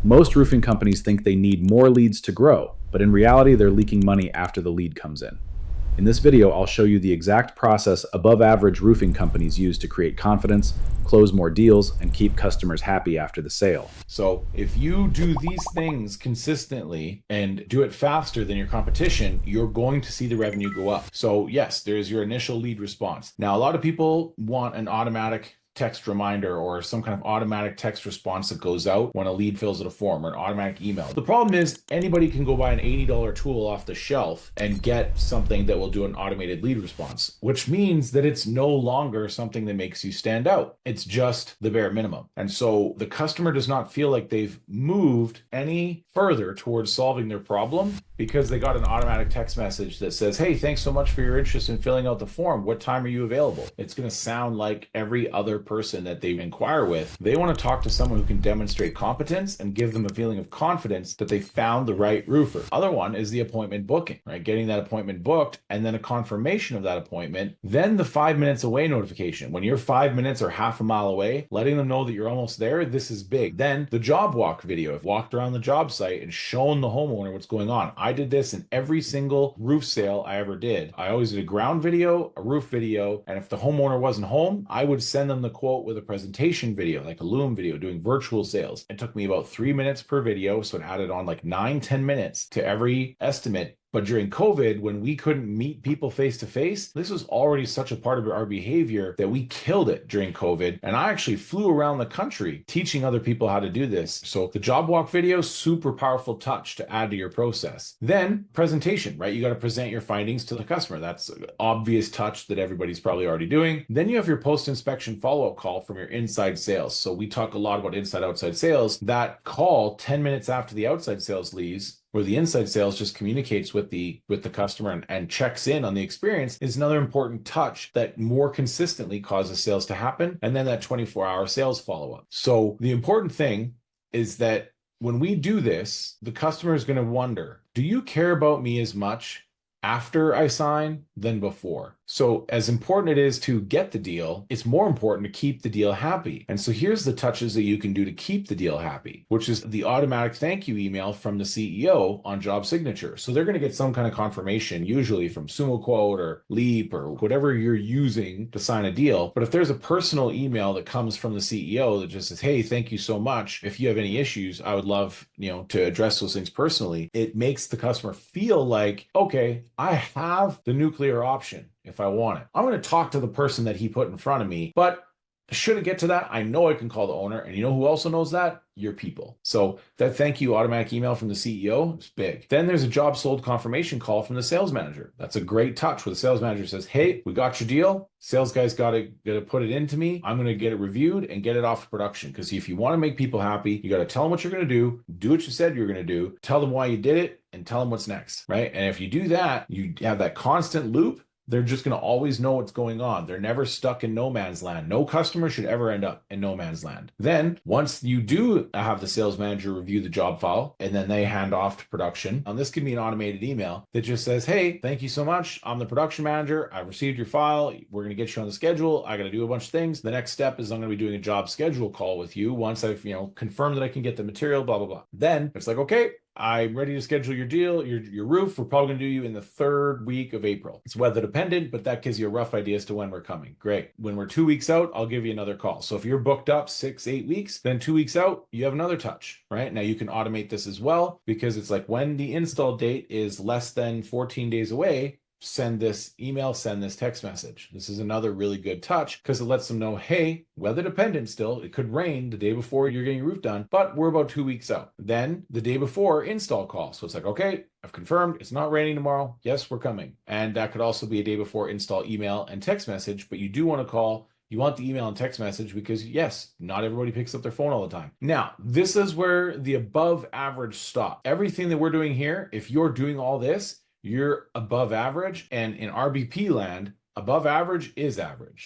Most roofing companies think they need more leads to grow, but in reality, they're leaking money after the lead comes in. In this video, I'll show you the exact process above-average roofing companies use to create confidence, close more deals, and keep customers happy after the sale. So if you do these things consistently and do it faster than your competition, you're going to see the revenue go up. So yes, there's your initial lead response. Now, a lot of people want an automatic text reminder or some kind of automatic text response that goes out when a lead fills out a form, or an automatic email. The problem is anybody can go buy an $80 tool off the shelf and get something that will do an automated lead response, which means that it's no longer something that makes you stand out. It's just the bare minimum. And so the customer does not feel like they've moved any further towards solving their problem because they got an automatic text message that says, hey, thanks so much for your interest in filling out the form. What time are you available? It's going to sound like every other person that they inquire with. They want to talk to someone who can demonstrate competence and give them a feeling of confidence that they found the right roofer. Other one is the appointment booking, right? Getting that appointment booked and then a confirmation of that appointment. Then the 5 minutes away notification. When you're 5 minutes or half a mile away, letting them know that you're almost there. This is big. Then the job walk video. I've walked around the job site and shown the homeowner what's going on. I did this in every single roof sale I ever did. I always did a ground video, a roof video, and if the homeowner wasn't home, I would send them the quote with a presentation video, like a Loom video, doing virtual sales. It took me about 3 minutes per video, so it added on like 9-10 minutes to every estimate. But during COVID, when we couldn't meet people face to face, this was already such a part of our behavior that we killed it during COVID. And I actually flew around the country teaching other people how to do this. So the job walk video, super powerful touch to add to your process. Then presentation, right? You got to present your findings to the customer. That's an obvious touch that everybody's probably already doing. Then you have your post-inspection follow-up call from your inside sales. So we talk a lot about inside-outside sales. That call 10 minutes after the outside sales leaves, where the inside sales just communicates with the customer and checks in on the experience, is another important touch that more consistently causes sales to happen. And then that 24-hour sales follow-up. So the important thing is that when we do this, the customer is going to wonder, do you care about me as much after I sign than before? So as important it is to get the deal, it's more important to keep the deal happy. And so here's the touches that you can do to keep the deal happy, which is the automatic thank you email from the CEO on job signature. So they're going to get some kind of confirmation, usually from SumoQuote or Leap or whatever you're using to sign a deal. But if there's a personal email that comes from the CEO that just says, hey, thank you so much. If you have any issues, I would love, to address those things personally. It makes the customer feel like, okay, I have the nuclear option if I want it. I'm going to talk to the person that he put in front of me, but should it get to that, I know I can call the owner. And you know who also knows that? Your people. So that thank you automatic email from the CEO is big. Then there's a job sold confirmation call from the sales manager. That's a great touch where the sales manager says, hey, we got your deal. Sales guy's got to put it into me. I'm going to get it reviewed and get it off to production. Because if you want to make people happy, you got to tell them what you're going to do what you said you're going to do, tell them why you did it, and tell them what's next, right? And if you do that, you have that constant loop. They're just going to always know what's going on. They're never stuck in no man's land. No customer should ever end up in no man's land. Then once you do have the sales manager review the job file and then they hand off to production, and this can be an automated email that just says, hey, thank you so much. I'm the production manager. I've received your file. We're going to get you on the schedule. I got to do a bunch of things. The next step is I'm going to be doing a job schedule call with you once I've, confirmed that I can get the material, blah, blah, blah. Then it's like, okay, I'm ready to schedule your deal, your roof. We're probably going to do you in the 3rd week of April. It's weather dependent, but that gives you a rough idea as to when we're coming. Great. When we're 2 weeks out, I'll give you another call. So if you're booked up 6-8 weeks, then 2 weeks out, you have another touch, right? Now you can automate this as well because it's like when the install date is less than 14 days away, send this email, send this text message. This is another really good touch because it lets them know, hey, weather dependent still, it could rain the day before you're getting your roof done, but we're about 2 weeks out. Then the day before, install call. So it's like, okay, I've confirmed it's not raining tomorrow. Yes, we're coming. And that could also be a day before install email and text message, but you do want to call. You want the email and text message because yes, not everybody picks up their phone all the time. Now, this is where the above average stop. Everything that we're doing here, if you're doing all this, you're above average. And in RBP land, above average is average.